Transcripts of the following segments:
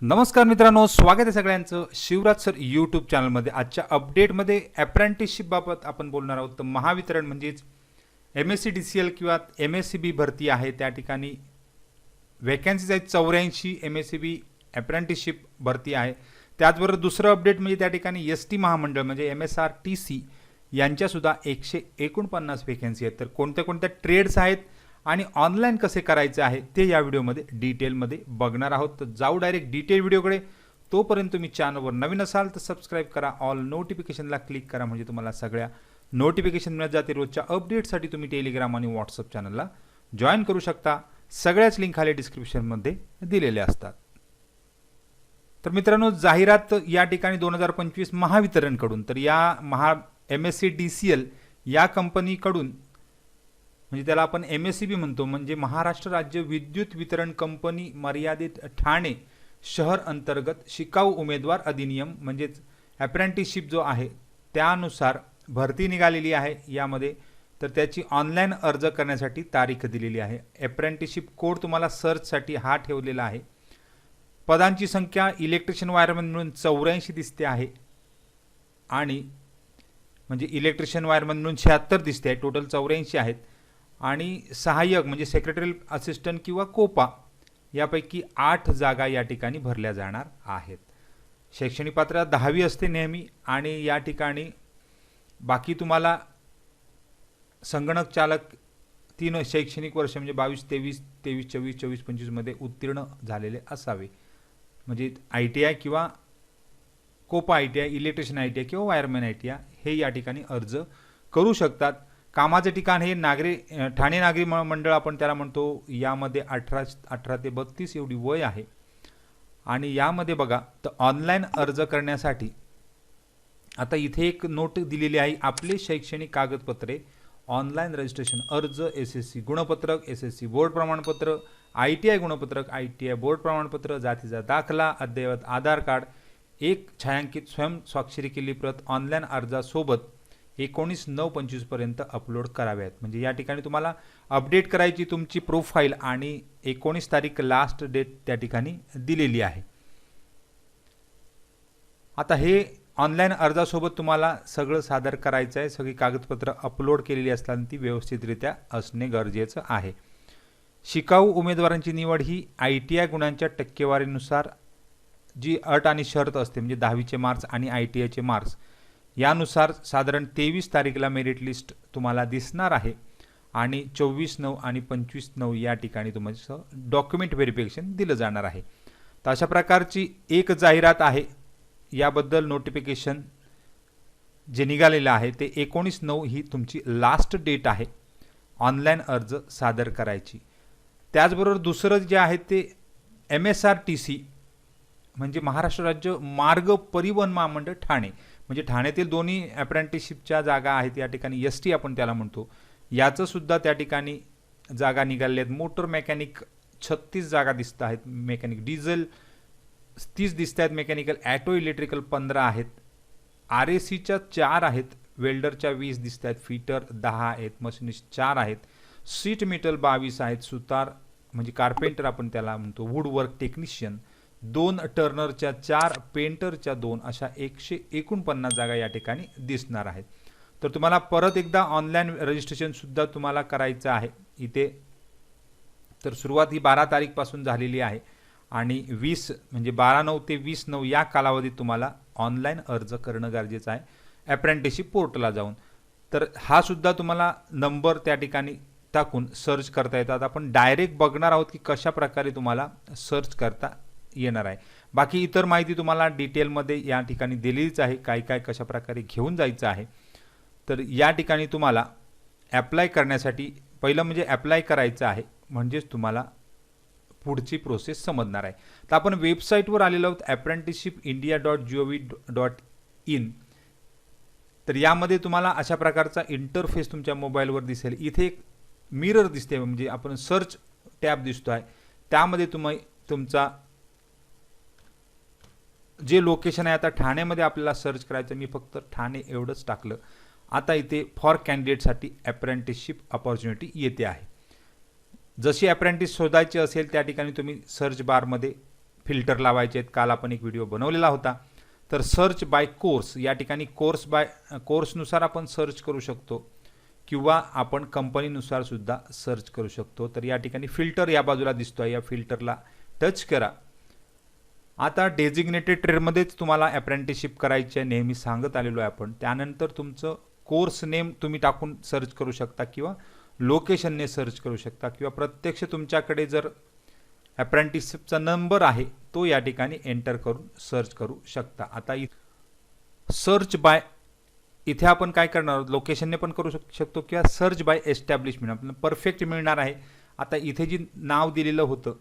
नमस्कार मित्रांनो, स्वागत आहे सगळ्यांचं शिवराज सर यूट्यूब चॅनलमध्ये। आजच्या अपडेटमध्ये अप्रेंटिसशिप बाबत आपण बोलणार आहोत। तर महावितरण म्हणजेच MSc-DCL किंवा MSCB भरती आहे, त्या ठिकाणी वॅकन्सीज आहेत 84। MSCB अप्रेंटिसशिप भरती आहे। त्याचबरोबर दुसरं अपडेट म्हणजे त्या ठिकाणी ST महामंडळ म्हणजे MSRTC यांच्यासुद्धा 149 वॅकन्सी आहेत। तर कोणत्या कोणत्या ट्रेड्स आहेत आणि ऑनलाइन कसे करायचे आहे ते या व्हिडिओमध्ये डिटेलमध्ये बघणार आहोत। तर जाऊ डायरेक्ट डिटेल व्हिडिओकडे। तोपर्यंत तुम्ही चॅनलवर नवीन असाल तर सबस्क्राइब करा, ऑल नोटिफिकेशनला क्लिक करा, म्हणजे तुम्हाला सगळ्या नोटिफिकेशन मिळत जातील। रोजच्या अपडेटसाठी तुम्ही टेलिग्राम आणि व्हॉट्सअप चॅनलला जॉईन करू शकता। सगळ्याच लिंक खाली डिस्क्रिप्शनमध्ये दिलेल्या असतात। तर मित्रांनो, जाहिरात या ठिकाणी 2025 महावितरणकडून, तर या MSc-DCL या कंपनीकडून, म्हणजे त्याला आपण MSCB म्हणतो, म्हणजे महाराष्ट्र राज्य विद्युत वितरण कंपनी मर्यादित ठाणे शहर अंतर्गत शिकाऊ उमेदवार अधिनियम म्हणजेच अप्रेंटिसशिप जो आहे त्यानुसार भरती निघालेली आहे यामध्ये। तर त्याची ऑनलाइन अर्ज करण्यासाठी तारीख दिलेली आहे। अप्रेंटिसशिप कोड तुम्हाला सर्चसाठी हा ठेवलेला आहे। पदांची संख्या इलेक्ट्रिशियन वायरमन म्हणून 84 दिसते आहे, आणि म्हणजे इलेक्ट्रिशियन वायरमन म्हणून 76 दिसते आहे, टोटल 84 आहेत। आणि सहाय्यक म्हणजे सेक्रेटरी असिस्टंट किंवा कोपा यापैकी 8 जागा या ठिकाणी भरल्या जाणार आहेत। शैक्षणिक पात्रता 10वी असते नेहमी, आणि या ठिकाणी बाकी तुम्हाला संगणक चालक 3 शैक्षणिक वर्ष म्हणजे 22-23, 23-24, 24-25 मध्ये उत्तीर्ण झालेले असावे। म्हणजे ITI किंवा कोपा ITI, इलेक्ट्रिशियन ITI किंवा वायरमॅन ITI हे या ठिकाणी अर्ज करू शकतात। कामाचे ठिकाण हे ठाणे नागरी मंडळ आपण त्याला म्हणतो। यामध्ये 18 ते 32 एवढी वय आहे। आणि यामध्ये बघा, तर ऑनलाइन अर्ज करण्यासाठी आता इथे एक नोट दिलेली आहे, आपले शैक्षणिक कागदपत्रे, ऑनलाइन रजिस्ट्रेशन अर्ज, SSC गुणपत्रक, SSC बोर्ड प्रमाणपत्र, ITI गुणपत्रक, ITI बोर्ड प्रमाणपत्र, जातीचा दाखला, अद्ययावत आधार कार्ड, एक छायांकित स्वयं स्वाक्षरी प्रत ऑनलाइन अर्जासोबत 19/9/25 पर्यंत अपलोड कराव्यात। म्हणजे या ठिकाणी तुम्हाला अपडेट करायची तुमची प्रोफाईल, आणि 19 तारीख लास्ट डेट त्या ठिकाणी दिलेली आहे। आता हे ऑनलाइन अर्जासोबत तुम्हाला सगळं सादर करायचं आहे, सगळी कागदपत्र अपलोड केलेली असताना ती व्यवस्थितरित्या असणे गरजेचं आहे। शिकाऊ उमेदवारांची निवड ही ITI गुणांच्या टक्केवारीनुसार जी अट आणि शर्त असते, म्हणजे 10वीचे मार्क्स आणि ITIचे मार्क्स यानुसार साधारण 23 तारीखला मेरिट लिस्ट तुम्हाला दिसणार आहे, आणि 24/9 आणि 25/9 या ठिकाणी तुमचं डॉक्युमेंट व्हेरिफिकेशन दिलं जाणार आहे। तर अशा प्रकारची एक जाहिरात आहे। याबद्दल नोटिफिकेशन जे निघालेलं आहे ते 19/9 ही तुमची लास्ट डेट आहे ऑनलाइन अर्ज सादर करायची। त्याचबरोबर दुसरं जे आहे ते MSRTC म्हणजे महाराष्ट्र राज्य मार्ग परिवहन महामंडळ ठाणे, म्हणजे ठाण्यातील दोन्ही अप्रेंटिसशिपच्या जागा आहेत, या ठिकाणी ST आपण त्याला म्हणतो। याचं सुद्धा त्या ठिकाणी जागा निघालेल्या आहेत। मोटर मेकॅनिक 36 जागा दिसत आहेत, मेकॅनिक डिझेल 30 दिसत आहेत, मेकॅनिकल ॲटो इलेक्ट्रिकल 15 आहेत, RACच्या 4 आहेत, वेल्डरच्या 20 दिसत आहेत, फिटर 10 आहेत, मशिनिस्ट 4 आहेत, सीट मेटल 22 आहेत, सुतार म्हणजे कार्पेंटर आपण त्याला म्हणतो, वुडवर्क टेक्निशियन 2, टर्नरच्या 4, पेंटरच्या 2, अशा 149 जागा या ठिकाणी दिसणार आहेत। तर तुम्हाला परत एकदा ऑनलाइन रजिस्ट्रेशन सुद्धा तुम्हाला करायचं आहे इथे। तर सुरुवात ही 12 तारीखपासून झालेली आहे, आणि 20 म्हणजे 12/9 ते 20/9 या कालावधीत तुम्हाला ऑनलाइन अर्ज करणं गरजेचं आहे अप्रेंटिसशिप पोर्टलला जाऊन। तर हा सुद्धा तुम्हाला नंबर त्या ठिकाणी टाकून सर्च करता येतात। आपण डायरेक्ट बघणार आहोत की कशा प्रकारे तुम्हाला सर्च करता येणार आहे। बाकी इतर माहिती तुम्हाला डिटेलमध्ये या ठिकाणी दिलीच आहे, काय काय कशा प्रकारे घेऊन जायचं आहे। तर या ठिकाणी तुम्हाला अप्लाय करण्यासाठी पहिलं म्हणजे अप्लाय करायचं आहे, म्हणजेच तुम्हाला पुढची प्रोसेस समजणार आहे। तर आपण वेबसाईटवर आलेलो आहोत apprenticeshipindia.gov.in। तर यामध्ये तुम्हाला अशा प्रकारचा इंटरफेस तुमच्या मोबाईलवर दिसेल। इथे एक मिरर दिसते, म्हणजे आपण सर्च टॅब दिसतो आहे, त्यामध्ये तुम्ही तुमचा जे लोकेशन आहे, आता ठाण्यामध्ये आपल्याला सर्च करायचं, मी फक्त ठाणे एवढंच टाकलं। आता इथे फॉर कॅन्डिडेटसाठी अप्रेंटिसशिप अपॉर्च्युनिटी येते आहे। जशी अप्रेंटिस शोधायची असेल त्या ठिकाणी तुम्ही सर्च बारमध्ये फिल्टर लावायचे आहेत, काल आपण एक व्हिडिओ बनवलेला होता. तर सर्च बाय कोर्स, या ठिकाणी कोर्सनुसार आपण सर्च करू शकतो किंवा आपण कंपनीनुसार सुद्धा सर्च करू शकतो. तर या ठिकाणी फिल्टर या बाजूला दिसतोय, या फिल्टरला टच करा. आता डेझिग्नेटेड ट्रेडमध्येच तुम्हाला अप्रेंटिसशिप करायची आहे, नेहमी सांगत आलेलो आहे आपण. त्यानंतर तुमचं कोर्स नेम तुम्ही टाकून सर्च करू शकता किंवा लोकेशनने सर्च करू शकता किंवा प्रत्यक्ष तुमच्याकडे जर अप्रेंटिसशिपचा नंबर आहे तो या ठिकाणी एंटर करून सर्च करू शकता. आता सर्च बाय, इथे आपण काय करणार आहोत, लोकेशनने पण करू शकतो किंवा सर्च बाय एस्टॅब्लिशमेंट आपल्याला परफेक्ट मिळणार आहे. आता इथे जी नाव दिलेलं होतं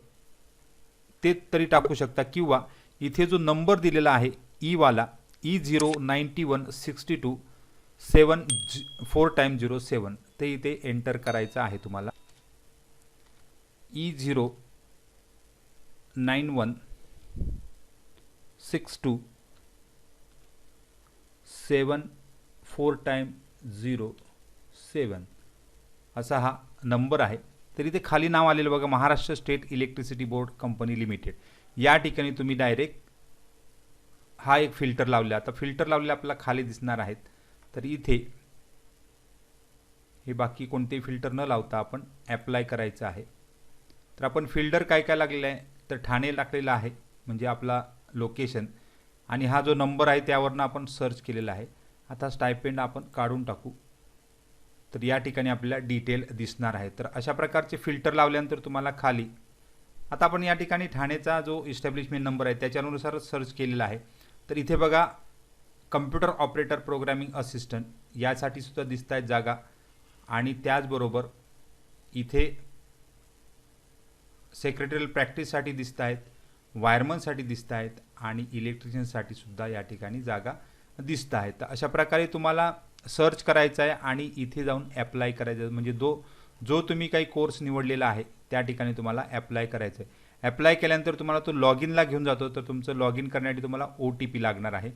ते तरी टाकू शकता किंवा इथे जो नंबर दिलेला आहे वाला E0916274 ते इथे एंटर करायचं आहे तुम्हाला. E0916274 असा हा नंबर आहे. तर इथे खाली नाव आलेलं बघा, Maharashtra state electricity board company limited. या ठिकाणी तुम्ही डायरेक्ट हा एक फिल्टर लावला. आता फिल्टर लावलेला आपल्याला खाली दिसणार आहेत. तर इथे हे बाकी कोणतेही फिल्टर न लावता आपण ॲप्लाय करायचं आहे. तर आपण फिल्टर काय काय लागलेलं आहे, तर ठाणे टाकलेलं आहे म्हणजे आपला लोकेशन, आणि हा जो नंबर आहे त्यावरनं आपण सर्च केलेला आहे. आता स्टायपेंड आपण काढून टाकू. तर या ठिकाणी आपल्याला डिटेल दिसणार आहे. तर अशा प्रकारचे फिल्टर लावल्यानंतर तुम्हाला खाली, आता आपण या ठिकाणी ठाणेचा जो इस्टॅब्लिशमेंट नंबर आहे त्याच्यानुसार सर्च केलेला आहे. तर इथे बघा कम्प्युटर ऑपरेटर प्रोग्रामिंग असिस्टंट यासाठी सुद्धा दिसत आहेत जागा, आणि त्याचबरोबर इथे सेक्रेटरियल प्रॅक्टिससाठी दिसत आहेत, वायरमनसाठी दिसत आहेत आणि इलेक्ट्रिशियनसाठी सुद्धा या ठिकाणी जागा दिसत आहेत. तर अशा प्रकारे तुम्हाला सर्च करायचं आहे आणि इथे जाऊन ॲप्लाय करायचं आहे. म्हणजे जो तुम्ही काही कोर्स निवडलेला आहे त्या ठिकाणी तुम्हाला ॲप्लाय करायचं आहे. ॲप्लाय केल्यानंतर तुम्हाला तो लॉग इनला घेऊन जातो. तर तुमचं लॉग इन करण्यासाठी तुम्हाला OTP लागणार आहे.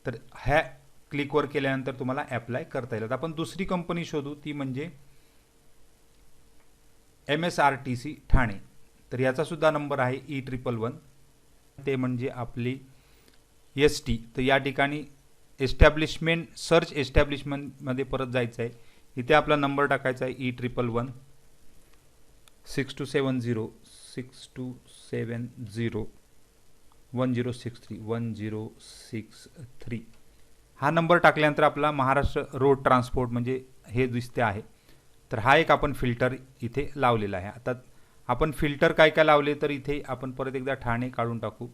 तर ह्या क्लिकवर केल्यानंतर तुम्हाला ॲप्लाय करता येईल. आपण दुसरी कंपनी शोधू, ती म्हणजे MSRTC ठाणे. तर याचा सुद्धा नंबर आहे E111. ते म्हणजे आपली ST. तर या ठिकाणी एस्टॅब्लिशमेंट, सर्च एस्टॅब्लिशमेंटमध्ये परत जायचं आहे. इथे आपला नंबर टाकायचा आहे E111 6270 1063 हा नंबर टाकल्यानंतर आपला महाराष्ट्र रोड ट्रान्सपोर्ट म्हणजे हे दिसते आहे. तर हा एक आपण फिल्टर इथे लावलेला आहे. आता आपण फिल्टर काय काय लावले, तर इथे आपण परत एकदा ठाणे काढून टाकू.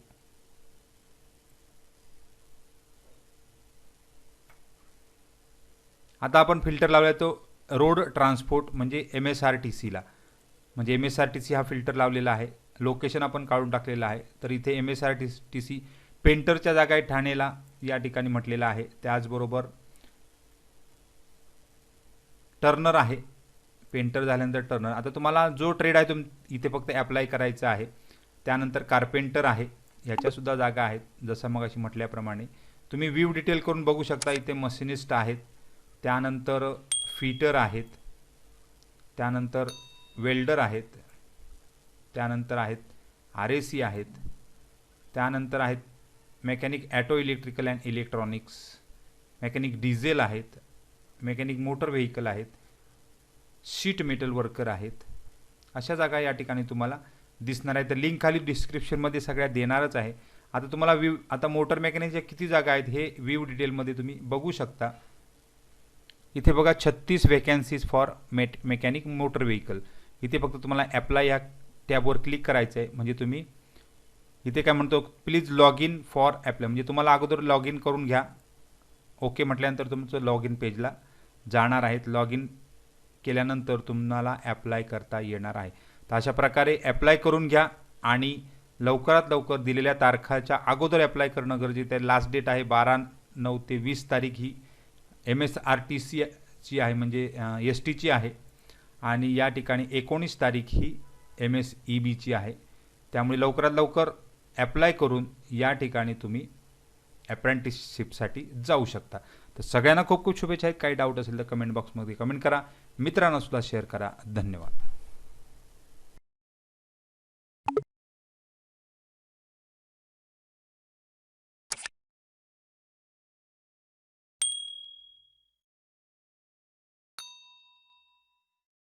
आता आपण फिल्टर लावला तो रोड ट्रान्सपोर्ट म्हणजे MSRTCला, म्हणजे MSRTC हा फिल्टर लावलेला आहे. लोकेशन आपण काढून टाकलेलं आहे. तर इथे MSRTC पेंटरच्या जागा आहे ठाणेला या ठिकाणी म्हटलेलं आहे. त्याचबरोबर टर्नर आहे, पेंटर झाल्यानंतर टर्नर. आता तुम्हाला जो ट्रेड आहे इथे फक्त ॲप्लाय करायचा आहे. त्यानंतर कार्पेंटर आहे, ह्याच्यासुद्धा जागा आहेत. जसं मग अशी म्हटल्याप्रमाणे तुम्ही व्ह्यू डिटेल करून बघू शकता. इथे मशिनिस्ट आहेत, त्यानंतर फिटर आहेत, त्यानंतर वेल्डर आहेत, त्यानंतर आहेत RAC आहेत, त्यानंतर आहेत mechanic auto electrical and electronics, mechanic diesel आहेत, मेकॅनिक मोटर व्हेकल आहेत, शीट मेटल वर्कर आहेत. अशा जागा या ठिकाणी तुम्हाला दिसणार आहे. तर लिंक खाली डिस्क्रिप्शनमध्ये सगळ्या देणारच आहे. आता तुम्हाला आता मोटर मेकॅनिकच्या किती जागा आहेत हे व्ह्यू डिटेलमध्ये तुम्ही बघू शकता. इथे बघा 36 vacancies for mechanic motor vehicle. इथे फक्त तुम्हाला ॲप्लाय या टॅबवर क्लिक करायचं आहे. म्हणजे तुम्ही इथे काय म्हणतो, please log in for apply, म्हणजे तुम्हाला अगोदर लॉग इन करून घ्या. ओके म्हटल्यानंतर तुमचं लॉग इन पेजला जाणार आहेत. लॉग इन केल्यानंतर तुम्हाला ॲप्लाय करता येणार आहे. तर अशा प्रकारे ॲप्लाय करून घ्या आणि लवकरात लवकर दिलेल्या तारखाच्या अगोदर ॲप्लाय करणं गरजेचं आहे. लास्ट डेट आहे 12/9 ते 20 तारीख ही MSRTCची आहे, म्हणजे STची आहे, आणि या ठिकाणी 19 तारीख ही MSEBची आहे. त्यामुळे लवकरात लवकर ॲप्लाय करून या ठिकाणी तुम्ही अप्रेंटिसशिपसाठी जाऊ शकता. तर सगळ्यांना खूप खूप शुभेच्छा आहेत. काही डाऊट असेल तर कमेंट बॉक्समध्ये कमेंट करा. मित्रांना सुद्धा शेअर करा. धन्यवाद.